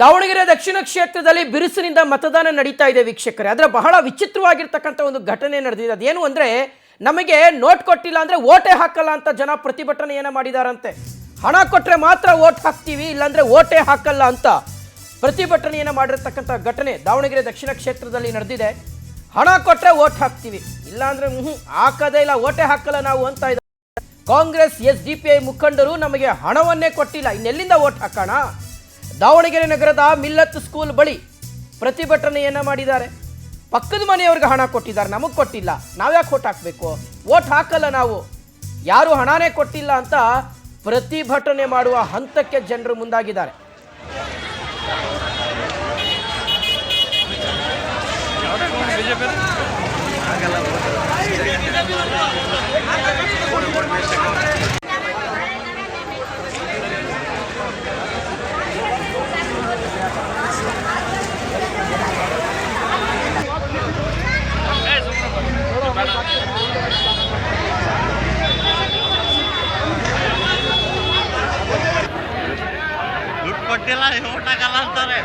ದಾವಣಗೆರೆ ದಕ್ಷಿಣ ಕ್ಷೇತ್ರದಲ್ಲಿ ಬಿರುಸಿನಿಂದ ಮತದಾನ ನಡೀತಾ ಇದೆ ವೀಕ್ಷಕರೇ. ಅದರ ಬಹಳ ವಿಚಿತ್ರವಾಗಿರ್ತಕ್ಕಂಥ ಒಂದು ಘಟನೆ ನಡೆದಿದೆ. ಅದೇನು ಅಂದರೆ, ನಮಗೆ ನೋಟ್ ಕೊಟ್ಟಿಲ್ಲ ಅಂದರೆ ಓಟೇ ಹಾಕಲ್ಲ ಅಂತ ಜನ ಪ್ರತಿಭಟನೆಯನ್ನು ಮಾಡಿದಾರಂತೆ. ಹಣ ಕೊಟ್ಟರೆ ಮಾತ್ರ ಓಟ್ ಹಾಕ್ತೀವಿ, ಇಲ್ಲಾಂದರೆ ಓಟೇ ಹಾಕಲ್ಲ ಅಂತ ಪ್ರತಿಭಟನೆಯನ್ನು ಮಾಡಿರ್ತಕ್ಕಂಥ ಘಟನೆ ದಾವಣಗೆರೆ ದಕ್ಷಿಣ ಕ್ಷೇತ್ರದಲ್ಲಿ ನಡೆದಿದೆ. ಹಣ ಕೊಟ್ಟರೆ ಓಟ್ ಹಾಕ್ತೀವಿ, ಇಲ್ಲಾಂದರೆ ಹಾಕೋದೇ ಇಲ್ಲ, ಓಟೇ ಹಾಕಲ್ಲ ನಾವು ಅಂತ ಇದ್ದಾರೆ. ಕಾಂಗ್ರೆಸ್ SDPI ಮುಖಂಡರು ನಮಗೆ ಹಣವನ್ನೇ ಕೊಟ್ಟಿಲ್ಲ, ಇನ್ನೆಲ್ಲಿಂದ ಓಟ್ ಹಾಕೋಣ? ದಾವಣಗೆರೆ ನಗರದ ಮಿಲ್ಲತ್ ಸ್ಕೂಲ್ ಬಳಿ ಪ್ರತಿಭಟನೆಯನ್ನು ಮಾಡಿದ್ದಾರೆ. ಪಕ್ಕದ ಮನೆಯವ್ರಿಗೆ ಹಣ ಕೊಟ್ಟಿದ್ದಾರೆ, ನಮಗೆ ಕೊಟ್ಟಿಲ್ಲ, ನಾವ್ಯಾಕೆ ಓಟ್ ಹಾಕಬೇಕು? ಓಟ್ ಹಾಕಲ್ಲ ನಾವು, ಯಾರು ಹಣನೇ ಕೊಟ್ಟಿಲ್ಲ ಅಂತ ಪ್ರತಿಭಟನೆ ಮಾಡುವ ಹಂತಕ್ಕೆ ಜನರು ಮುಂದಾಗಿದ್ದಾರೆ. ದುಡ್ಡು ಕೊಟ್ಟಿಲ್ಲ, ಓಟ್ ಹಾಕಲ್ಲ ಅಂತಾರೆ.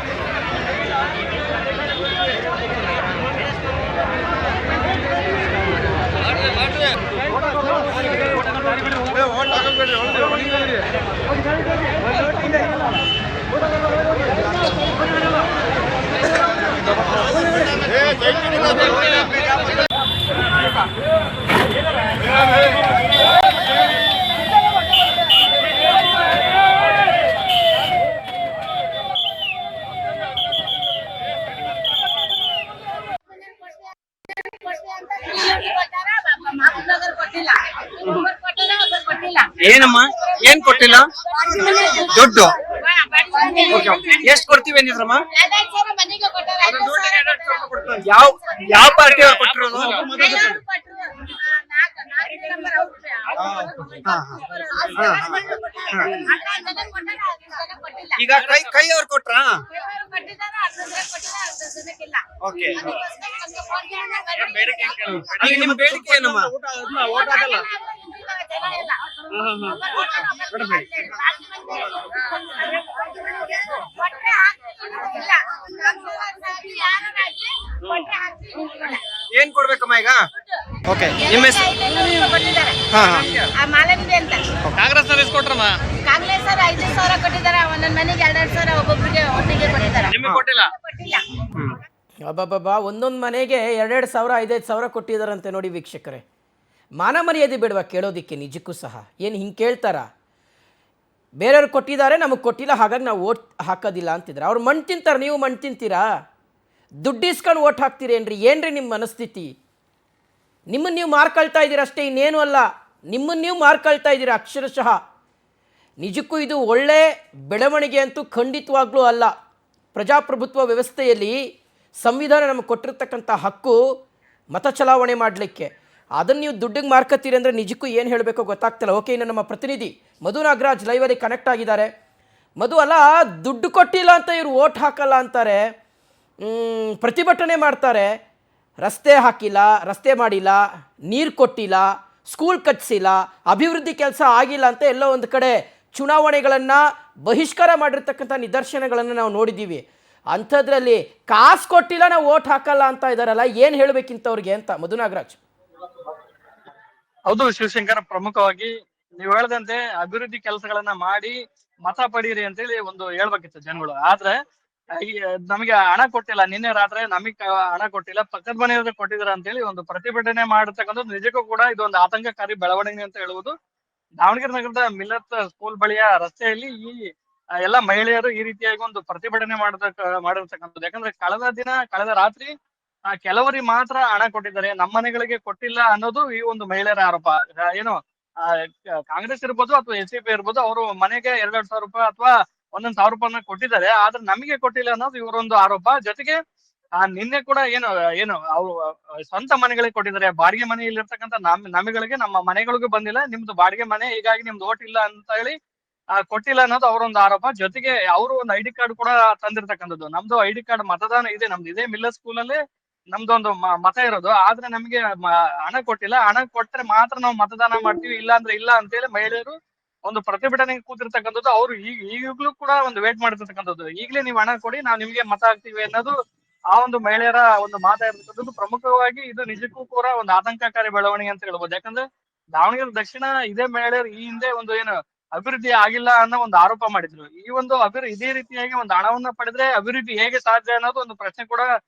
ಏನಮ್ಮ ಏನ್ ಕೊಟ್ಟಿಲ್ಲ? ದುಡ್ಡು ಎಷ್ಟ್ ಕೊಡ್ತೀವಿ ಅಂದಿದ್ರಮ್ಮ? ಯಾವ ಯಾವ ಪಾರ್ಟಿ ಅವ್ರು ಕೊಟ್ಟಿರೋದು? ಈಗ ಕೈ ಅವ್ರು ಕೊಟ್ರಾ? ಓಕೆ, ಈಗ ನಿಮ್ ಬೇಡಿಕೆ ಏನಮ್ಮ? ಏನ್ ಕೊಡ್ಬೇಕಮ್ಮ ಈಗ? ಓಕೆ, ನಿಮ್ಮ ಹೆಸರು? ಕಾಂಗ್ರೆಸ್ ಸರ್ವಿಸ್ ಕೊಟ್ರಮ್ಮ? ಕಾಂಗ್ರೆಸ್ 5,000 ಕೊಟ್ಟಿದ್ದಾರೆ, ಒಂದೊಂದ್ ಮನೆಗೆ 2,000 ಒಬ್ಬೊಬ್ಬರಿಗೆ ಒಟ್ಟಿಗೆ ಕೊಟ್ಟಿದ್ದಾರೆ. ನಿಮಗೆ ಕೊಟ್ಟಿಲ್ಲ? ಅಬ್ಬಬ್ಬಬ್ಬಾ, ಒಂದೊಂದು ಮನೆಗೆ 2,000 5,000 ಕೊಟ್ಟಿದ್ದಾರಂತೆ. ನೋಡಿ ವೀಕ್ಷಕರೇ, ಮಾನ ಮರ್ಯಾದೆ ಬೇಡವಾ ಕೇಳೋದಿಕ್ಕೆ? ನಿಜಕ್ಕೂ ಸಹ ಏನು ಹಿಂಗೆ ಕೇಳ್ತಾರ? ಬೇರೆಯವ್ರು ಕೊಟ್ಟಿದ್ದಾರೆ, ನಮಗೆ ಕೊಟ್ಟಿಲ್ಲ, ಹಾಗಾಗಿ ನಾವು ಓಟ್ ಹಾಕೋದಿಲ್ಲ ಅಂತಿದ್ರೆ ಅವ್ರು ಮಣ್ಣು ತಿಂತಾರೆ, ನೀವು ಮಣ್ಣು ತಿಂತೀರಾ? ದುಡ್ಡು ಇಸ್ಕೊಂಡು ಓಟ್ ಹಾಕ್ತೀರೇನ್ರಿ? ಏನ್ರಿ ನಿಮ್ಮ ಮನಸ್ಥಿತಿ? ನಿಮ್ಮನ್ನು ನೀವು ಮಾರ್ಕೊಳ್ತಾ ಇದ್ದೀರ ಅಷ್ಟೇ, ಇನ್ನೇನು ಅಲ್ಲ. ನಿಮ್ಮನ್ನು ನೀವು ಮಾರ್ಕೊಳ್ತಾ ಇದ್ದೀರ ಅಕ್ಷರಶಃ. ನಿಜಕ್ಕೂ ಇದು ಒಳ್ಳೆ ಬೆಳವಣಿಗೆ ಅಂತೂ ಖಂಡಿತವಾಗ್ಲೂ ಅಲ್ಲ. ಪ್ರಜಾಪ್ರಭುತ್ವ ವ್ಯವಸ್ಥೆಯಲ್ಲಿ ಸಂವಿಧಾನ ನಮಗೆ ಕೊಟ್ಟಿರ್ತಕ್ಕಂಥ ಹಕ್ಕು ಮತ ಚಲಾವಣೆ ಮಾಡಲಿಕ್ಕೆ. ಅದನ್ನು ನೀವು ದುಡ್ಡಿಗೆ ಮಾರ್ಕತ್ತೀರಿ ಅಂದರೆ ನಿಜಕ್ಕೂ ಏನು ಹೇಳಬೇಕೋ ಗೊತ್ತಾಗ್ತಿಲ್ಲ. ಓಕೆ, ಇನ್ನು ನಮ್ಮ ಪ್ರತಿನಿಧಿ ಮಧು ನಾಗರಾಜ್ ಲೈವಲ್ಲಿ ಕನೆಕ್ಟ್ ಆಗಿದ್ದಾರೆ. ಮಧು, ಅಲ್ಲ, ದುಡ್ಡು ಕೊಟ್ಟಿಲ್ಲ ಅಂತ ಇವರು ಓಟ್ ಹಾಕಲ್ಲ ಅಂತಾರೆ, ಪ್ರತಿಭಟನೆ ಮಾಡ್ತಾರೆ, ರಸ್ತೆ ಹಾಕಿಲ್ಲ, ರಸ್ತೆ ಮಾಡಿಲ್ಲ, ನೀರು ಕೊಟ್ಟಿಲ್ಲ, ಸ್ಕೂಲ್ ಕಟ್ಟಿಸಿಲ್ಲ, ಅಭಿವೃದ್ಧಿ ಕೆಲಸ ಆಗಿಲ್ಲ ಅಂತ ಎಲ್ಲೋ ಒಂದು ಕಡೆ ಚುನಾವಣೆಗಳನ್ನು ಬಹಿಷ್ಕಾರ ಮಾಡಿರ್ತಕ್ಕಂಥ ನಿದರ್ಶನಗಳನ್ನು ನಾವು ನೋಡಿದ್ದೀವಿ. ಅಂಥದ್ರಲ್ಲಿ ಕಾಸು ಕೊಟ್ಟಿಲ್ಲ, ನಾವು ಓಟ್ ಹಾಕಲ್ಲ ಅಂತ ಇದ್ದಾರಲ್ಲ, ಏನು ಹೇಳಬೇಕಿಂತವ್ರಿಗೆ ಅಂತ ಮಧು ನಾಗರಾಜ್? ಹೌದು ಶಿವಶಂಕರ್, ಪ್ರಮುಖವಾಗಿ ನೀವು ಹೇಳ್ದಂತೆ ಅಭಿವೃದ್ಧಿ ಕೆಲಸಗಳನ್ನ ಮಾಡಿ ಮತ ಪಡೀರಿ ಅಂತೇಳಿ ಒಂದು ಹೇಳ್ಬೇಕಿತ್ತು ಜನಗಳು. ಆದ್ರೆ ನಮಗೆ ಹಣ ಕೊಟ್ಟಿಲ್ಲ, ನಿನ್ನೆ ರಾತ್ರಿ ನಮಗ್ ಹಣ ಕೊಟ್ಟಿಲ್ಲ, ಪಕ್ಕದ ಮನೆಯವ್ರಿಗೆ ಕೊಟ್ಟಿದಾರ ಅಂತೇಳಿ ಒಂದು ಪ್ರತಿಭಟನೆ ಮಾಡತಕ್ಕಂಥದ್ದು ನಿಜಕ್ಕೂ ಕೂಡ ಇದೊಂದು ಆತಂಕಕಾರಿ ಬೆಳವಣಿಗೆ ಅಂತ ಹೇಳ್ಬೋದು. ದಾವಣಗೆರೆ ನಗರದ ಮಿಲ್ಲತ್ ಸ್ಕೂಲ್ ಬಳಿಯ ರಸ್ತೆಯಲ್ಲಿ ಈ ಎಲ್ಲ ಮಹಿಳೆಯರು ಈ ರೀತಿಯಾಗಿ ಒಂದು ಪ್ರತಿಭಟನೆ ಮಾಡಿರ್ತಕ್ಕಂಥದ್ದು. ಯಾಕಂದ್ರೆ ಕಳೆದ ರಾತ್ರಿ ಕೆಲವರಿಗೆ ಮಾತ್ರ ಹಣ ಕೊಟ್ಟಿದ್ದಾರೆ, ನಮ್ಮ ಮನೆಗಳಿಗೆ ಕೊಟ್ಟಿಲ್ಲ ಅನ್ನೋದು ಈ ಒಂದು ಮಹಿಳೆಯರ ಆರೋಪ. ಏನು ಕಾಂಗ್ರೆಸ್ ಇರ್ಬೋದು ಅಥವಾ SDPI ಇರ್ಬೋದು, ಅವರು ಮನೆಗೆ 2,000 ರೂಪಾಯಿ ಅಥವಾ 1,000 ರೂಪಾಯಿನ ಕೊಟ್ಟಿದ್ದಾರೆ, ಆದ್ರೆ ನಮಗೆ ಕೊಟ್ಟಿಲ್ಲ ಅನ್ನೋದು ಇವರೊಂದು ಆರೋಪ. ಜೊತೆಗೆ ನಿನ್ನೆ ಕೂಡ ಏನು ಅವ್ರು ಸ್ವಂತ ಮನೆಗಳಿಗೆ ಕೊಟ್ಟಿದ್ದಾರೆ, ಬಾಡಿಗೆ ಮನೆಯಲ್ಲಿರ್ತಕ್ಕಂಥ ನಮಿಗಳಿಗೆ ನಮ್ಮ ಮನೆಗಳಿಗೂ ಬಂದಿಲ್ಲ, ನಿಮ್ದು ಬಾಡಿಗೆ ಮನೆ, ಹೀಗಾಗಿ ನಿಮ್ದು ಓಟ್ ಇಲ್ಲ ಅಂತ ಹೇಳಿ ಕೊಟ್ಟಿಲ್ಲ ಅನ್ನೋದು ಅವರೊಂದು ಆರೋಪ. ಜೊತೆಗೆ ಅವರು ಒಂದು ID ಕಾರ್ಡ್ ಕೂಡ ತಂದಿರ್ತಕ್ಕಂಥದ್ದು. ನಮ್ದು ID ಕಾರ್ಡ್ ಮತದಾನ ಇದೆ, ನಮ್ದು ಇದೇ ಮಿಲ್ಲತ್ ಸ್ಕೂಲಲ್ಲಿ ನಮ್ದೊಂದು ಮತ ಇರೋದು, ಆದ್ರೆ ನಮಗೆ ಹಣ ಕೊಟ್ಟಿಲ್ಲ, ಹಣ ಕೊಟ್ರೆ ಮಾತ್ರ ನಾವು ಮತದಾನ ಮಾಡ್ತೀವಿ, ಇಲ್ಲ ಅಂದ್ರೆ ಇಲ್ಲ ಅಂತೇಳಿ ಮಹಿಳೆಯರು ಒಂದು ಪ್ರತಿಭಟನೆಗೆ ಕೂತಿರ್ತಕ್ಕಂಥದ್ದು. ಅವ್ರು ಈಗಲೂ ಕೂಡ ಒಂದು ವೇಟ್ ಮಾಡ್ತಿರ್ತಕ್ಕಂಥದ್ದು. ಈಗಲೇ ನೀವು ಹಣ ಕೊಡಿ, ನಾವು ನಿಮ್ಗೆ ಮತ ಹಾಕ್ತೀವಿ ಅನ್ನೋದು ಆ ಒಂದು ಮಹಿಳೆಯರ ಒಂದು ಮಾತಾಡಿರ್ತಕ್ಕಂಥದ್ದು. ಪ್ರಮುಖವಾಗಿ ಇದು ನಿಜಕ್ಕೂ ಕೂಡ ಒಂದು ಆತಂಕಕಾರಿ ಬೆಳವಣಿಗೆ ಅಂತ ಹೇಳ್ಬೋದು. ಯಾಕಂದ್ರೆ ದಾವಣಗೆರೆ ದಕ್ಷಿಣ ಇದೇ ಮಹಿಳೆಯರು ಈ ಹಿಂದೆ ಒಂದು ಏನು ಅಭಿವೃದ್ಧಿ ಆಗಿಲ್ಲ ಅನ್ನೋ ಒಂದು ಆರೋಪ ಮಾಡಿದ್ರು. ಈ ಒಂದು ಇದೇ ರೀತಿಯಾಗಿ ಒಂದು ಹಣವನ್ನ ಪಡೆದ್ರೆ ಅಭಿವೃದ್ಧಿ ಹೇಗೆ ಸಾಧ್ಯ ಅನ್ನೋದು ಒಂದು ಪ್ರಶ್ನೆ ಕೂಡ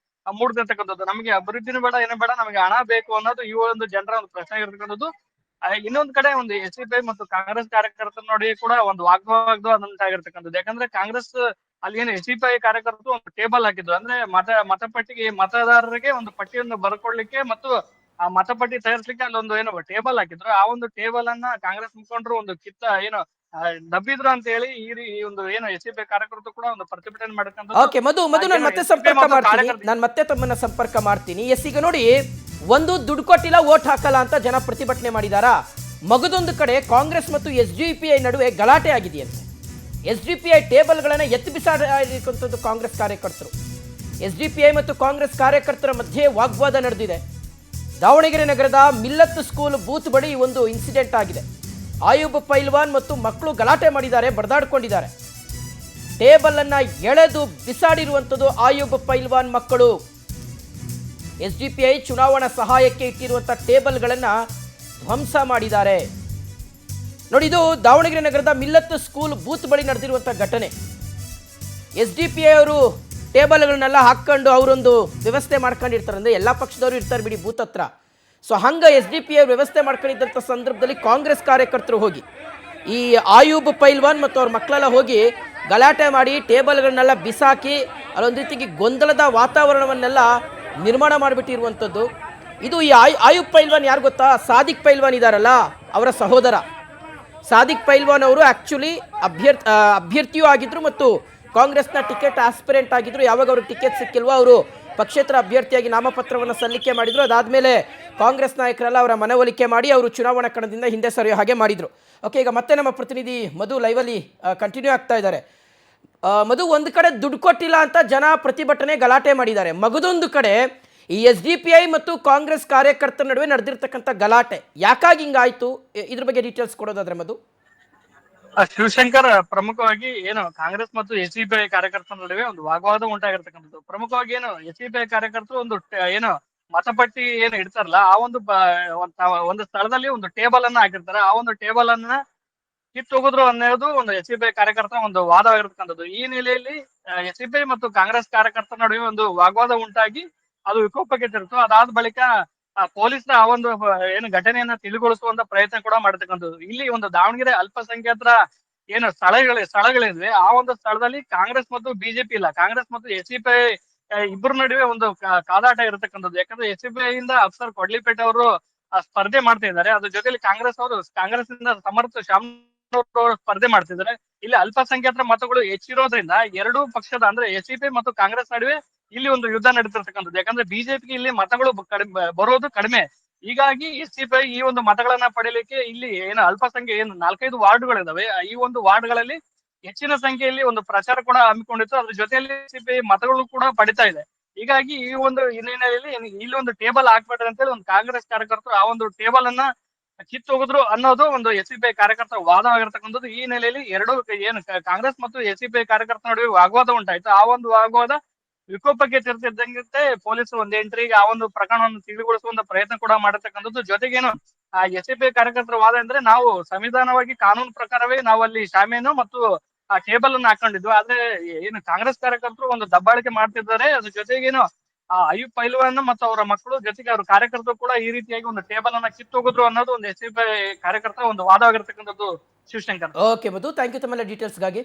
ಮೂಡ್ತಿರ್ತಕ್ಕಂಥದ್ದು. ನಮಗೆ ಅಭಿವೃದ್ಧಿನೂ ಬೇಡ, ಏನೂ ಬೇಡ, ನಮಗೆ ಹಣ ಬೇಕು ಅನ್ನೋದು ಈ ಒಂದು ಜನರ ಒಂದು ಪ್ರಶ್ನೆ ಇರ್ತಕ್ಕಂಥದ್ದು. ಇನ್ನೊಂದ್ ಕಡೆ ಒಂದು SDPI ಮತ್ತು ಕಾಂಗ್ರೆಸ್ ಕಾರ್ಯಕರ್ತರ ನಡುವೆ ಕೂಡ ಒಂದು ವಾಗ್ವಾದದಂತಾಗಿರ್ತಕ್ಕಂಥದ್ದು. ಯಾಕಂದ್ರೆ ಕಾಂಗ್ರೆಸ್ ಅಲ್ಲಿ ಏನು SDPI ಕಾರ್ಯಕರ್ತರು ಒಂದು ಟೇಬಲ್ ಹಾಕಿದ್ರು. ಅಂದ್ರೆ ಮತಪಟ್ಟಿಗೆ ಮತದಾರರಿಗೆ ಒಂದು ಪಟ್ಟಿಯನ್ನು ಬರ್ಕೊಡ್ಲಿಕ್ಕೆ ಮತ್ತು ಆ ಮತಪಟ್ಟಿ ತಯಾರಿಸ್ಲಿಕ್ಕೆ ಅಲ್ಲೊಂದು ಏನು ಟೇಬಲ್ ಹಾಕಿದ್ರು. ಆ ಒಂದು ಟೇಬಲ್ ಅನ್ನ ಕಾಂಗ್ರೆಸ್ ಮುಖಂಡರು ಒಂದು ಏನು ದಬ್ಬಿದ್ರು ಅಂತ ಹೇಳಿ ಈ ಒಂದು ಏನು SDPI ಕಾರ್ಯಕರ್ತರು ಕೂಡ ಒಂದು ಪ್ರತಿಭಟನೆ ಮಾಡಿರ್ತಕ್ಕಂಥದ್ದು. ಓಕೆ ಮಧು ನಾನು ಮತ್ತೆ ಸಂಪರ್ಕ ಮಾಡ್ತೀನಿ, ನಾನು ಮತ್ತೆ ತಮ್ಮನ್ನ ಸಂಪರ್ಕ ಮಾಡ್ತೀನಿ. ಎಸ್, ಈಗ ನೋಡಿ, ಒಂದು ದುಡ್ಡು ಕೊಟ್ಟಿಲ್ಲ ವೋಟ್ ಹಾಕಲ್ಲ ಅಂತ ಜನ ಪ್ರತಿಭಟನೆ ಮಾಡಿದಾರಾ? ಮಗದೊಂದು ಕಡೆ ಕಾಂಗ್ರೆಸ್ ಮತ್ತು SDPI ನಡುವೆ ಗಲಾಟೆ ಆಗಿದೆಯಂತೆ. SDPI ಟೇಬಲ್ಗಳನ್ನ ಎತ್ತಿ ಬಿಸಾಡಿರುವಂಥದ್ದು ಕಾಂಗ್ರೆಸ್ ಕಾರ್ಯಕರ್ತರು. SDPI ಮತ್ತು ಕಾಂಗ್ರೆಸ್ ಕಾರ್ಯಕರ್ತರ ಮಧ್ಯೆ ವಾಗ್ವಾದ ನಡೆದಿದೆ. ದಾವಣಗೆರೆ ನಗರದ ಮಿಲ್ಲತ್ ಸ್ಕೂಲ್ ಬೂತ್ ಬಳಿ ಒಂದು ಇನ್ಸಿಡೆಂಟ್ ಆಗಿದೆ. ಆಯೂಬ್ ಪೈಲ್ವಾನ್ ಮತ್ತು ಮಕ್ಕಳು ಗಲಾಟೆ ಮಾಡಿದ್ದಾರೆ, ಬಡದಾಡ್ಕೊಂಡಿದ್ದಾರೆ. ಟೇಬಲ್ ಅನ್ನ ಎಳೆದು ಬಿಸಾಡಿರುವಂಥದ್ದು ಆಯೂಬ್ ಪೈಲ್ವಾನ್ ಮಕ್ಕಳು. SDPI ಚುನಾವಣಾ ಸಹಾಯಕ್ಕೆ ಇಟ್ಟಿರುವಂಥ ಟೇಬಲ್ಗಳನ್ನು ಧ್ವಂಸ ಮಾಡಿದ್ದಾರೆ. ನೋಡಿ, ಇದು ದಾವಣಗೆರೆ ನಗರದ ಮಿಲ್ಲತ್ ಸ್ಕೂಲ್ ಬೂತ್ ಬಳಿ ನಡೆದಿರುವಂಥ ಘಟನೆ. SDPI ಅವರು ಟೇಬಲ್ಗಳನ್ನೆಲ್ಲ ಹಾಕ್ಕೊಂಡು ಅವರೊಂದು ವ್ಯವಸ್ಥೆ ಮಾಡ್ಕೊಂಡಿರ್ತಾರೆ. ಅಂದರೆ ಎಲ್ಲ ಪಕ್ಷದವರು ಇರ್ತಾರೆ ಬಿಡಿ ಬೂತ್ ಹತ್ರ. ಸೊ ಹಂಗೆ SDPI ಅವರು ವ್ಯವಸ್ಥೆ ಮಾಡ್ಕೊಂಡಿದ್ದಂಥ ಸಂದರ್ಭದಲ್ಲಿ ಕಾಂಗ್ರೆಸ್ ಕಾರ್ಯಕರ್ತರು ಹೋಗಿ ಈ ಆಯೂಬ್ ಪೈಲ್ವಾನ್ ಮತ್ತು ಅವ್ರ ಮಕ್ಕಳೆಲ್ಲ ಹೋಗಿ ಗಲಾಟೆ ಮಾಡಿ ಟೇಬಲ್ಗಳನ್ನೆಲ್ಲ ಬಿಸಾಕಿ ಅಲ್ಲೊಂದು ರೀತಿಗೆ ಗೊಂದಲದ ವಾತಾವರಣವನ್ನೆಲ್ಲ ನಿರ್ಮಾಣ ಮಾಡಿಬಿಟ್ಟಿರುವಂಥದ್ದು. ಇದು ಈ ಆಯೂಬ್ ಪೈಲ್ವಾನ್ ಯಾರು ಗೊತ್ತಾ? ಸಾದಿಕ್ ಪೈಲ್ವಾನ್ ಇದ್ದಾರಲ್ಲ, ಅವರ ಸಹೋದರ. ಸಾದಿಕ್ ಪೈಲ್ವಾನ್ ಅವರು ಆ್ಯಕ್ಚುಲಿ ಅಭ್ಯರ್ಥಿಯೂ ಆಗಿದ್ರು ಮತ್ತು ಕಾಂಗ್ರೆಸ್ನ ಟಿಕೆಟ್ ಆಸ್ಪಿರೆಂಟ್ ಆಗಿದ್ರು. ಯಾವಾಗ ಅವ್ರಿಗೆ ಟಿಕೆಟ್ ಸಿಕ್ಕಿಲ್ವೋ ಅವರು ಪಕ್ಷೇತರ ಅಭ್ಯರ್ಥಿಯಾಗಿ ನಾಮಪತ್ರವನ್ನು ಸಲ್ಲಿಕೆ ಮಾಡಿದರು. ಅದಾದಮೇಲೆ ಕಾಂಗ್ರೆಸ್ ನಾಯಕರೆಲ್ಲ ಅವರ ಮನವೊಲಿಕೆ ಮಾಡಿ ಅವರು ಚುನಾವಣಾ ಕಣದಿಂದ ಹಿಂದೆ ಸರಿಯೋ ಹಾಗೆ ಮಾಡಿದರು. ಓಕೆ, ಈಗ ಮತ್ತೆ ನಮ್ಮ ಪ್ರತಿನಿಧಿ ಮಧು ಲೈವಲ್ಲಿ ಕಂಟಿನ್ಯೂ ಆಗ್ತಾ ಇದ್ದಾರೆ. ಮಧು, ಒಂದು ಕಡೆ ದುಡ್ಡು ಕೊಟ್ಟಿಲ್ಲ ಅಂತ ಜನ ಪ್ರತಿಭಟನೆ ಗಲಾಟೆ ಮಾಡಿದ್ದಾರೆ. ಮಗದೊಂದು ಕಡೆ ಈ SDPI ಮತ್ತು ಕಾಂಗ್ರೆಸ್ ಕಾರ್ಯಕರ್ತರ ನಡುವೆ ನಡೆದಿರ್ತಕ್ಕಂಥ ಗಲಾಟೆ ಯಾಕಾಗಿ ಹಿಂಗಾಯ್ತು, ಇದ್ರ ಬಗ್ಗೆ ಡೀಟೇಲ್ಸ್ ಕೊಡೋದಾದ್ರೆ ಮಧು. ಶಿವಶಂಕರ್, ಪ್ರಮುಖವಾಗಿ ಏನು ಕಾಂಗ್ರೆಸ್ ಮತ್ತು SDPI ಕಾರ್ಯಕರ್ತರ ನಡುವೆ ಒಂದು ವಾಗ್ವಾದ ಉಂಟಾಗಿರ್ತಕ್ಕಂಥದ್ದು. ಪ್ರಮುಖವಾಗಿ ಏನು SDPI ಕಾರ್ಯಕರ್ತರು ಒಂದು ಏನು ಮತಪಟ್ಟಿ ಏನು ಇಡ್ತಾರಲ್ಲ, ಆ ಒಂದು ಸ್ಥಳದಲ್ಲಿ ಒಂದು ಟೇಬಲ್ ಅನ್ನ ಹಾಕಿರ್ತಾರೆ. ಆ ಒಂದು ಟೇಬಲ್ ಅನ್ನ ಕಿತ್ತೋಗಿದ್ರು ಅನ್ನೋದು ಒಂದು SDPI ಕಾರ್ಯಕರ್ತರ ಒಂದು ವಾದವಾಗಿರ್ತಕ್ಕಂಥದ್ದು. ಈ ನೆಲೆಯಲ್ಲಿ SDPI ಮತ್ತು ಕಾಂಗ್ರೆಸ್ ಕಾರ್ಯಕರ್ತರ ನಡುವೆ ಒಂದು ವಾಗ್ವಾದ ಉಂಟಾಗಿ ಅದು ವಿಕೋಪಕ್ಕೆ ತಿರುಗಿತು. ಅದಾದ ಬಳಿಕ ಪೊಲೀಸರ ಆ ಒಂದು ಏನು ಘಟನೆಯನ್ನ ತಿಳಿಗೊಳಿಸುವಂತ ಪ್ರಯತ್ನ ಕೂಡ ಮಾಡತಕ್ಕಂಥದ್ದು. ಇಲ್ಲಿ ಒಂದು ದಾವಣಗೆರೆ ಅಲ್ಪಸಂಖ್ಯಾತರ ಏನು ಸ್ಥಳಗಳಿವೆ, ಆ ಒಂದು ಸ್ಥಳದಲ್ಲಿ ಕಾಂಗ್ರೆಸ್ ಮತ್ತು ಬಿಜೆಪಿ ಇಲ್ಲ, ಕಾಂಗ್ರೆಸ್ ಮತ್ತು SDPI ಇಬ್ಬರ ನಡುವೆ ಒಂದು ಕಾದಾಟ ಇರತಕ್ಕಂಥದ್ದು. ಯಾಕಂದ್ರೆ SDPI ಇಂದ ಅಫ್ಸರ್ ಕೊಡ್ಲಿಪೇಟೆ ಅವರು ಸ್ಪರ್ಧೆ ಮಾಡ್ತಾ ಇದ್ದಾರೆ. ಅದ್ರ ಜೊತೆಲಿ ಕಾಂಗ್ರೆಸ್ ಇಂದ ಸಮರ್ಥ ಶಾಮನೂರ್ ಸ್ಪರ್ಧೆ ಮಾಡ್ತಿದ್ದಾರೆ. ಇಲ್ಲಿ ಅಲ್ಪಸಂಖ್ಯಾತರ ಮತಗಳು ಹೆಚ್ಚಿರೋದ್ರಿಂದ ಎರಡೂ ಪಕ್ಷದ ಅಂದ್ರೆ SDPI ಮತ್ತು ಕಾಂಗ್ರೆಸ್ ನಡುವೆ ಇಲ್ಲಿ ಒಂದು ಯುದ್ಧ ನಡೀತಿರ್ತಕ್ಕಂಥದ್ದು. ಯಾಕಂದ್ರೆ ಬಿಜೆಪಿಗೆ ಇಲ್ಲಿ ಮತಗಳು ಬರೋದು ಕಡಿಮೆ. ಹೀಗಾಗಿ SDPI ಈ ಒಂದು ಮತಗಳನ್ನ ಪಡೆಯಲಿಕ್ಕೆ ಇಲ್ಲಿ ಏನು ಅಲ್ಪಸಂಖ್ಯೆ ಏನು 4-5 ವಾರ್ಡ್ಗಳಿದಾವೆ, ಈ ಒಂದು ವಾರ್ಡ್ಗಳಲ್ಲಿ ಹೆಚ್ಚಿನ ಸಂಖ್ಯೆಯಲ್ಲಿ ಒಂದು ಪ್ರಚಾರ ಕೂಡ ಹಮ್ಮಿಕೊಂಡಿತ್ತು. ಅದ್ರ ಜೊತೆಯಲ್ಲಿ SDPI ಮತಗಳು ಕೂಡ ಪಡಿತಾ ಇದೆ. ಹೀಗಾಗಿ ಈ ಒಂದು ಹಿನ್ನೆಲೆಯಲ್ಲಿ ಇಲ್ಲಿ ಒಂದು ಟೇಬಲ್ ಹಾಕ್ಬೇಡ್ರಿ ಅಂತೇಳಿ ಒಂದು ಕಾಂಗ್ರೆಸ್ ಕಾರ್ಯಕರ್ತರು ಆ ಒಂದು ಟೇಬಲ್ ಅನ್ನ ಕಿತ್ತೋಗಿದ್ರು ಅನ್ನೋದು ಒಂದು SDPI ಕಾರ್ಯಕರ್ತರ ವಾದವಾಗಿರ್ತಕ್ಕಂಥದ್ದು. ಈ ಹಿನ್ನೆಲೆಯಲ್ಲಿ ಎರಡು ಏನು ಕಾಂಗ್ರೆಸ್ ಮತ್ತು SDPI ಕಾರ್ಯಕರ್ತರ ನಡುವೆ ವಾಗ್ವಾದ ಉಂಟಾಯ್ತು. ಆ ಒಂದು ವಾಗ್ವಾದ ವಿಕೋಪಕ್ಕೆ ತಿರುಗ್ತಿದ್ದಂತೆ ಪೊಲೀಸರು ಒಂದು ಎಂಟ್ರಿಗೆ ಆ ಒಂದು ಪ್ರಕರಣವನ್ನು ತಿಳಿಗೊಳಿಸುವಂತ ಪ್ರಯತ್ನ ಕೂಡ ಮಾಡತಕ್ಕಂಥದ್ದು. ಜೊತೆಗೇನು ಆ SDPI ಕಾರ್ಯಕರ್ತರ ವಾದ ಅಂದ್ರೆ ನಾವು ಸಂವಿಧಾನವಾಗಿ ಕಾನೂನು ಪ್ರಕಾರವೇ ನಾವು ಅಲ್ಲಿ ಶಾಮಿಯಾನು ಮತ್ತು ಆ ಟೇಬಲ್ ಅನ್ನು ಹಾಕೊಂಡಿದ್ವಿ. ಆದ್ರೆ ಏನು ಕಾಂಗ್ರೆಸ್ ಕಾರ್ಯಕರ್ತರು ಒಂದು ದಬ್ಬಾಳಿಕೆ ಮಾಡ್ತಿದ್ದಾರೆ. ಅದ್ರ ಜೊತೆಗೇನು ಆ ಆಯೂಬ್ ಪೈಲ್ವಾನ್ ಮತ್ತು ಅವರ ಮಕ್ಕಳು ಜೊತೆಗೆ ಅವ್ರ ಕಾರ್ಯಕರ್ತರು ಕೂಡ ಈ ರೀತಿಯಾಗಿ ಒಂದು ಟೇಬಲ್ ಅನ್ನ ಕಿತ್ತೋಗಿದ್ರು ಅನ್ನೋದು ಒಂದು SDPI ಕಾರ್ಯಕರ್ತರ ಒಂದು ವಾದವಾಗಿರ್ತಕ್ಕಂಥದ್ದು. Shivashankar. Okay Madhu, thank you ತಮ್ಮೆಲ್ಲ ಡೀಟೇಲ್ಸ್ಗಾಗಿ.